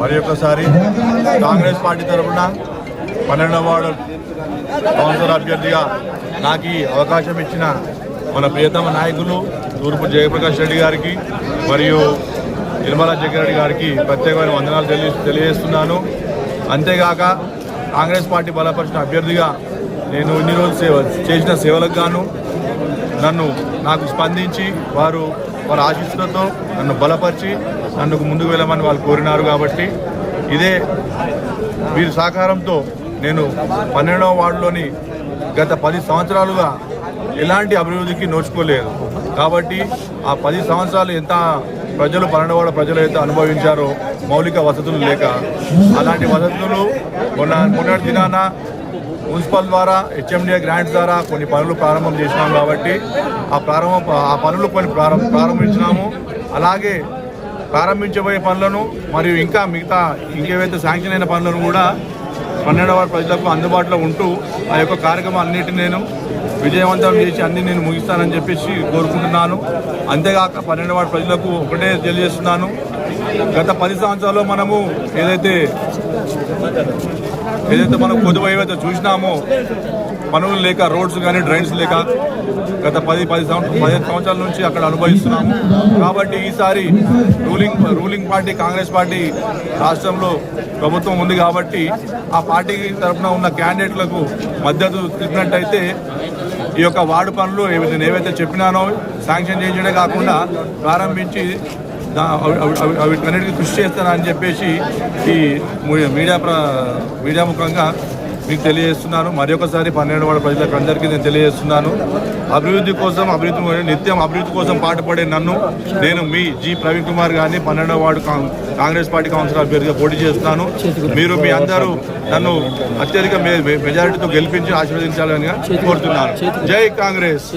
మరి ఒక్కసారి కాంగ్రెస్ పార్టీ తరఫున 12వ వార్డు కౌన్సిలర్ అభ్యర్థిగా నాకు ఈ అవకాశం ఇచ్చిన మన ప్రియతమ నాయకులు తూర్పు జయప్రకాష్ రెడ్డి గారికి మరియు నిర్మలా జగ్గారెడ్డి గారికి ప్రత్యేకమైన వందనాలు తెలియజేస్తున్నాను. అంతేగాక కాంగ్రెస్ పార్టీ బలపరిచిన అభ్యర్థిగా నేను ఇన్ని రోజులు చేసిన సేవలకు గాను నాకు స్పందించి వారి ఆశీస్సులతో నన్ను బలపరిచి నన్ను ముందుకు వెళ్ళమని వాళ్ళు కోరినారు. కాబట్టి ఇదే వీరి సహకారంతో నేను 12వ వార్డులోని గత 10 సంవత్సరాలుగా ఎలాంటి అభివృద్ధికి నోచుకోలేదు. కాబట్టి ఆ 10 సంవత్సరాలు ఎంత ప్రజలు 12వ వార్డు ప్రజలు అయితే అనుభవించారో మౌలిక వసతులు లేక, అలాంటి వసతులు మొన్నటి దినాన మున్సిపల్ ద్వారా HMDA గ్రాంట్స్ ద్వారా కొన్ని పనులు ప్రారంభం చేసినాము. కాబట్టి ఆ పనులు కొన్ని ప్రారంభించినాము. అలాగే ప్రారంభించబోయే పనులను మరియు ఇంకేవైతే శాంక్షన్ అయిన పనులను కూడా 12వ వార్డు ప్రజలకు అందుబాటులో ఉంటూ ఆ యొక్క కార్యక్రమాలన్నిటిని నేను విజయవంతం చేసి అన్ని నేను ముగిస్తానని చెప్పేసి కోరుకుంటున్నాను. అంతేగాక 12వ వార్డు ప్రజలకు ఒకటే తెలియజేస్తున్నాను, గత 10 సంవత్సరాల్లో మనము ఏదైతే మనం పొదుపు ఏవైతే చూసినామో పనులు లేక, రోడ్స్ కానీ డ్రైన్స్ లేక గత 15 సంవత్సరాల నుంచి అక్కడ అనుభవిస్తున్నాము. కాబట్టి ఈసారి రూలింగ్ పార్టీ కాంగ్రెస్ పార్టీ రాష్ట్రంలో ప్రభుత్వం ఉంది. కాబట్టి ఆ పార్టీ తరఫున ఉన్న క్యాండిడేట్లకు మద్దతు ఇచ్చినట్టయితే ఈ యొక్క వార్డు పనులు నేను ఏవైతే చెప్పినానో శాంక్షన్ చేయించడే కాకుండా ప్రారంభించి వీటన్నిటికీ కృషి చేస్తానని చెప్పేసి ఈ మీడియా ముఖంగా మీకు తెలియజేస్తున్నాను. మరొకసారి 12వ వార్డు ప్రజలకు అందరికీ నేను తెలియజేస్తున్నాను, నిత్యం అభివృద్ధి కోసం పాటుపడే నేను మీ జి ప్రవీణ్ కుమార్ గారిని 12వ వార్డు కాంగ్రెస్ పార్టీ కౌన్సిలర్ అభ్యర్థిగా పోటీ చేస్తున్నాను. మీరు మీ అందరూ నన్ను అత్యధిక మెజారిటీతో గెలిపించి ఆశీర్వదించాలని కోరుతున్నాను. జై కాంగ్రెస్.